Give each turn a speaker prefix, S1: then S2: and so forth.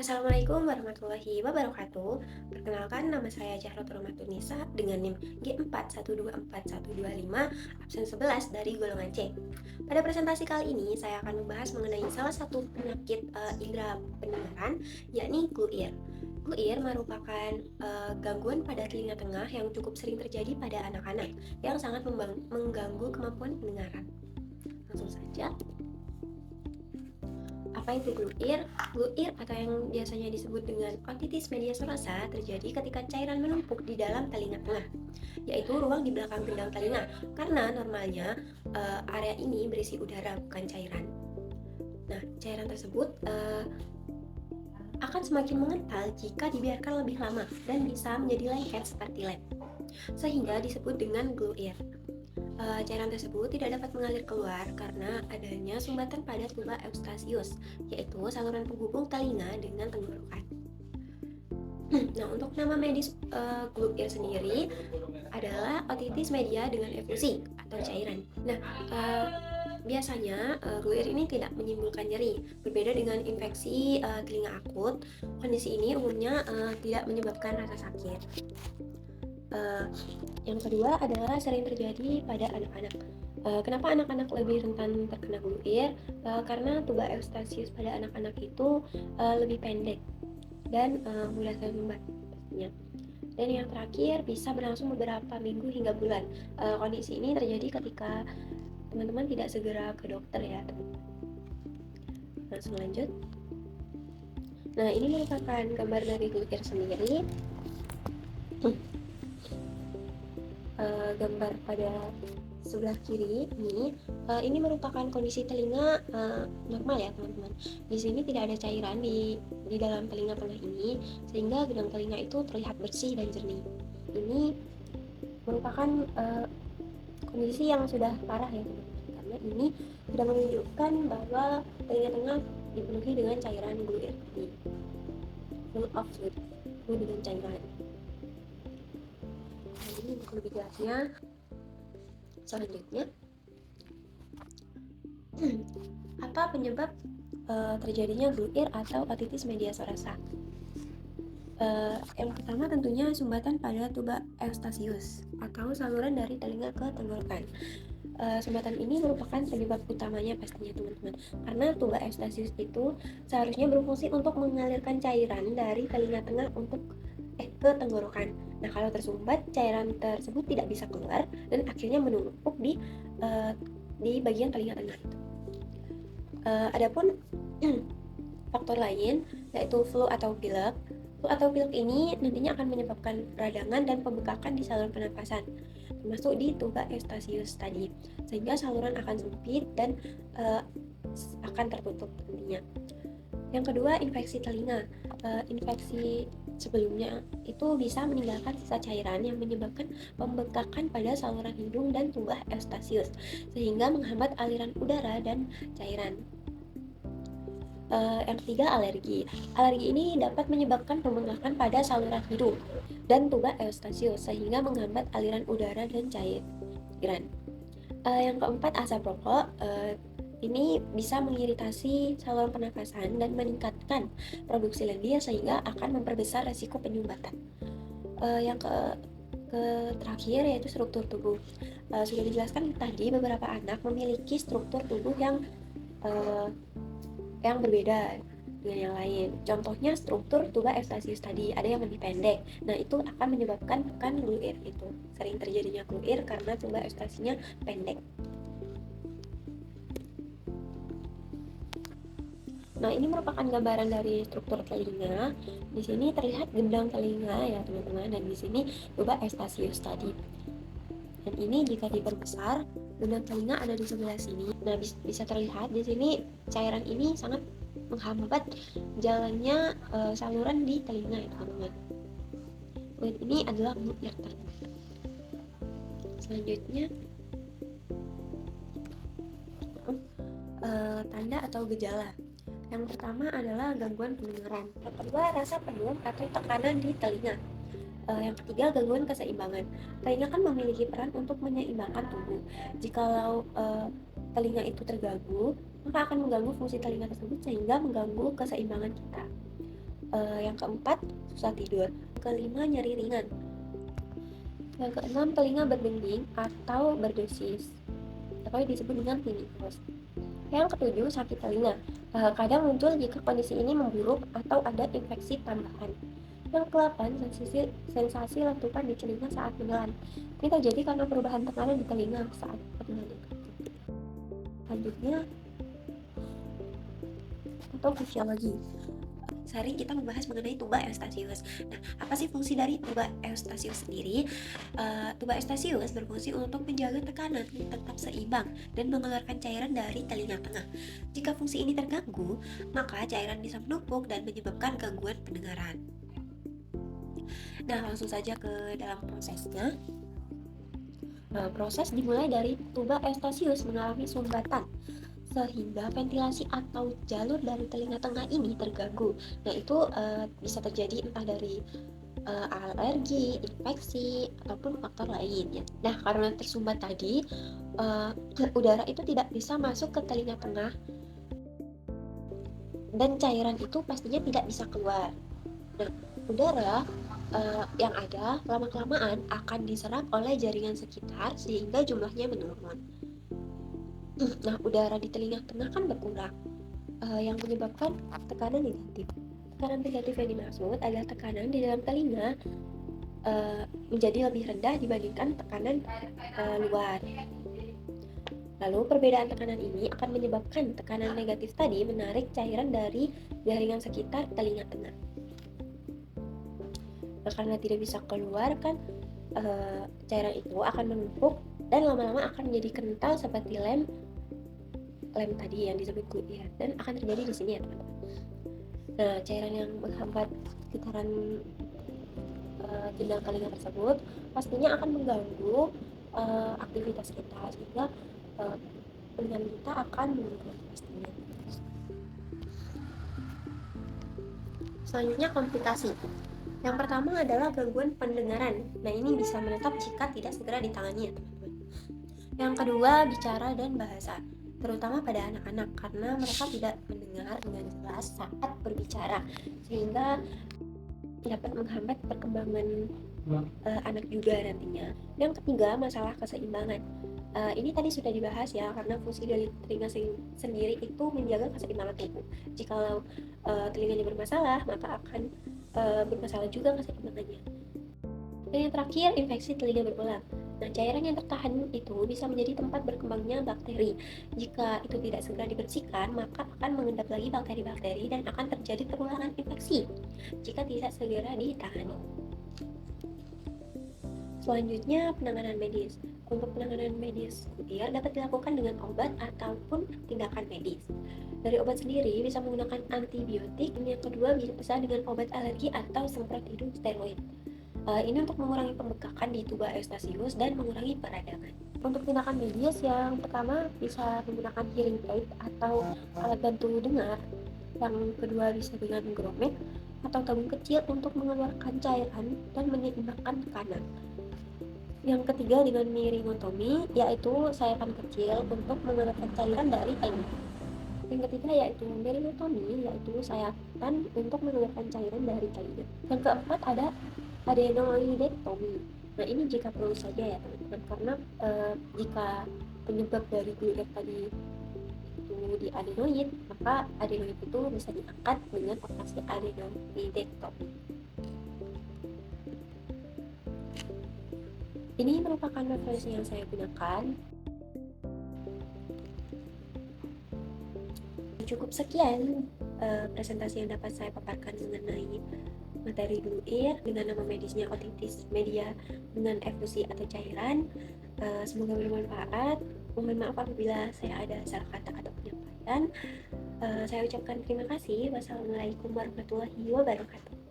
S1: Assalamualaikum warahmatullahi wabarakatuh. Perkenalkan, nama saya Zahratul Matunisa dengan NIM G4124125 absen 11 dari golongan C. Pada presentasi kali ini saya akan membahas mengenai salah satu penyakit indera pendengaran, yakni GLUIR. GLUIR merupakan gangguan pada telinga tengah yang cukup sering terjadi pada anak-anak yang sangat mengganggu kemampuan pendengaran. Langsung saja. Apa itu GLUIR? GLUIR atau yang biasanya disebut dengan otitis media serosa terjadi ketika cairan menumpuk di dalam telinga tengah, yaitu ruang di belakang gendang telinga, karena normalnya area ini berisi udara bukan cairan. Nah, cairan tersebut akan semakin mengental jika dibiarkan lebih lama dan bisa menjadi lengket seperti lem, sehingga disebut dengan GLUIR. Cairan tersebut tidak dapat mengalir keluar karena adanya sumbatan pada tuba eustasius, yaitu saluran penghubung telinga dengan tenggorokan. Nah, untuk nama medis GLUIR sendiri adalah otitis media dengan efusi atau cairan. Nah, biasanya GLUIR ini tidak menimbulkan nyeri. Berbeda dengan infeksi telinga akut, kondisi ini umumnya tidak menyebabkan rasa sakit. Yang kedua adalah sering terjadi pada anak-anak. Kenapa anak-anak lebih rentan terkena GLUIR? Karena tuba eustasius pada anak-anak itu lebih pendek dan mudah tersumbat pastinya. Dan yang terakhir bisa berlangsung beberapa minggu hingga bulan. Kondisi ini terjadi ketika teman-teman tidak segera ke dokter ya, teman-teman. Langsung lanjut. Nah, ini merupakan gambar dari GLUIR sendiri. Gambar pada sebelah kiri ini merupakan kondisi telinga normal ya teman-teman. Di sini tidak ada cairan di dalam telinga tengah ini, sehingga gedang telinga itu terlihat bersih dan jernih. Ini merupakan kondisi yang sudah parah ya teman-teman, karena ini sudah menunjukkan bahwa telinga tengah dipenuhi dengan cairan GLUIR ini, full of fluid, penuh dengan cairan. Ini untuk lebih jelasnya, selanjutnya apa penyebab terjadinya GLUIR atau otitis media serosa? Yang pertama tentunya sumbatan pada tuba eustasius atau saluran dari telinga ke tenggorokan. Sumbatan ini merupakan penyebab utamanya pastinya teman-teman, karena tuba eustasius itu seharusnya berfungsi untuk mengalirkan cairan dari telinga tengah ke tenggorokan. Nah, kalau tersumbat, cairan tersebut tidak bisa keluar dan akhirnya menumpuk di bagian telinga tengah itu. Adapun faktor lain yaitu flu atau pilek. Flu atau pilek ini nantinya akan menyebabkan peradangan dan pembekakan di saluran pernapasan, termasuk di tuba eustasius tadi, sehingga saluran akan sempit dan akan tertutup nantinya. Yang kedua, infeksi telinga. Infeksi sebelumnya itu bisa meninggalkan sisa cairan yang menyebabkan pembekakan pada saluran hidung dan tuba eustasius, sehingga menghambat aliran udara dan cairan. Yang ketiga, alergi. Alergi ini dapat menyebabkan pembengkakan pada saluran hidung dan tuba eustasius, sehingga menghambat aliran udara dan cairan. Yang keempat, asap rokok. Ini bisa mengiritasi saluran pernafasan dan meningkatkan produksi lendir, sehingga akan memperbesar resiko penyumbatan. Yang terakhir yaitu struktur tubuh. Sudah dijelaskan tadi, beberapa anak memiliki struktur tubuh yang berbeda dengan yang lain. Contohnya struktur tuba eustasius tadi, ada yang lebih pendek. Nah, itu akan menyebabkan bukan GLUIR itu. Sering terjadinya GLUIR karena tuba eustasiusnya pendek. Nah, ini merupakan gambaran dari struktur telinga. Di sini terlihat gendang telinga ya teman-teman, dan di sini tuba eustasius tadi. Dan ini jika diperbesar, gendang telinga ada di sebelah sini. Nah, bisa terlihat di sini cairan ini sangat menghambat jalannya saluran di telinga ya teman-teman. Dan ini adalah GLUIR teman-teman. Selanjutnya, tanda atau gejala. Yang pertama adalah gangguan pendengaran. Yang kedua, rasa penuh atau tekanan di telinga. Yang ketiga, gangguan keseimbangan. Telinga kan memiliki peran untuk menyeimbangkan tubuh. Jikalau telinga itu terganggu, maka akan mengganggu fungsi telinga tersebut sehingga mengganggu keseimbangan kita. Yang keempat, susah tidur. Kelima, nyeri ringan. Yang keenam, telinga berdenging atau berdesis atau disebut dengan tinnitus. Yang ketujuh, sakit telinga. Kadang muncul jika kondisi ini memburuk atau ada infeksi tambahan. Yang ke-8, sensasi letupan di telinga saat menelan. Ini terjadi karena perubahan tekanan di telinga saat menelan. Selanjutnya, atau fisiologi. Sehari kita membahas mengenai tuba Eustachius. Nah, apa sih fungsi dari tuba Eustachius sendiri? Tuba Eustachius berfungsi untuk menjaga tekanan tetap seimbang dan mengeluarkan cairan dari telinga tengah. Jika fungsi ini terganggu, maka cairan bisa menumpuk dan menyebabkan gangguan pendengaran. Nah, langsung saja ke dalam prosesnya. Proses dimulai dari tuba Eustachius mengalami sumbatan sehingga ventilasi atau jalur dari telinga tengah ini terganggu. Nah, itu bisa terjadi entah dari alergi, infeksi, ataupun faktor lain ya. Nah, karena tersumbat tadi, udara itu tidak bisa masuk ke telinga tengah dan cairan itu pastinya tidak bisa keluar. Nah, udara yang ada lama-kelamaan akan diserap oleh jaringan sekitar sehingga jumlahnya menurun. Nah, udara di telinga tengah kan berkurang, yang menyebabkan tekanan negatif. Tekanan negatif yang dimaksud adalah tekanan di dalam telinga menjadi lebih rendah dibandingkan tekanan luar. Lalu perbedaan tekanan ini akan menyebabkan tekanan negatif tadi menarik cairan dari jaringan sekitar telinga tengah. Nah, karena tidak bisa keluar kan, cairan itu akan menumpuk dan lama-lama akan menjadi kental seperti lem tadi yang disebut guir, dan akan terjadi di sini ya teman-teman. Nah, cairan yang menghambat sekitaran jenang telinga tersebut pastinya akan mengganggu aktivitas kita sehingga pendengaran kita akan menurun pastinya. Selanjutnya, komplikasi. Yang pertama adalah gangguan pendengaran. Nah, ini bisa menetap jika tidak segera ditangani ya teman-teman. Yang kedua, bicara dan bahasa, terutama pada anak-anak karena mereka tidak mendengar dengan jelas saat berbicara sehingga dapat menghambat perkembangan anak juga nantinya. Yang ketiga, masalah keseimbangan. Ini tadi sudah dibahas ya, karena fungsi dari telinga sendiri itu menjaga keseimbangan tubuh. Jika telinganya bermasalah, maka akan bermasalah juga keseimbangannya. Dan yang terakhir, infeksi telinga berulang. Nah, cairan yang tertahan itu bisa menjadi tempat berkembangnya bakteri. Jika itu tidak segera dibersihkan, maka akan mengendap lagi bakteri-bakteri dan akan terjadi penularan infeksi jika tidak segera ditangani. Selanjutnya, penanganan medis. Untuk penanganan medis kutir dapat dilakukan dengan obat ataupun tindakan medis. Dari obat sendiri bisa menggunakan antibiotik, yang kedua bisa dengan obat alergi atau semprot hidung steroid. Ini untuk mengurangi pembekakan di tuba Eustachius dan mengurangi peradangan. Untuk tindakan medis, yang pertama bisa menggunakan hearing aid atau alat bantu dengar. Yang kedua bisa dengan grommet atau tabung kecil untuk mengeluarkan cairan dan menyeimbangkan tekanan. Yang ketiga dengan miringotomi, yaitu sayapan kecil untuk mengeluarkan cairan dari telinga. Yang ketiga yaitu meringotomi, yaitu sayapan untuk mengeluarkan cairan dari telinga. Yang keempat ada adenoidektomi. Nah, ini jika perlu saja ya teman-teman, karena jika penyebab dari gulir tadi itu di adenoid, maka adenoid itu bisa diangkat dengan operasi adenoidektomi. Ini merupakan referensi yang saya gunakan. Cukup sekian presentasi yang dapat saya paparkan mengenai materi Blueir dengan nama medisnya otitis media dengan efusi atau cairan. Semoga bermanfaat. Mohon maaf apabila saya ada salah kata atau penyampaian. Saya ucapkan terima kasih. Wassalamualaikum warahmatullahi wabarakatuh.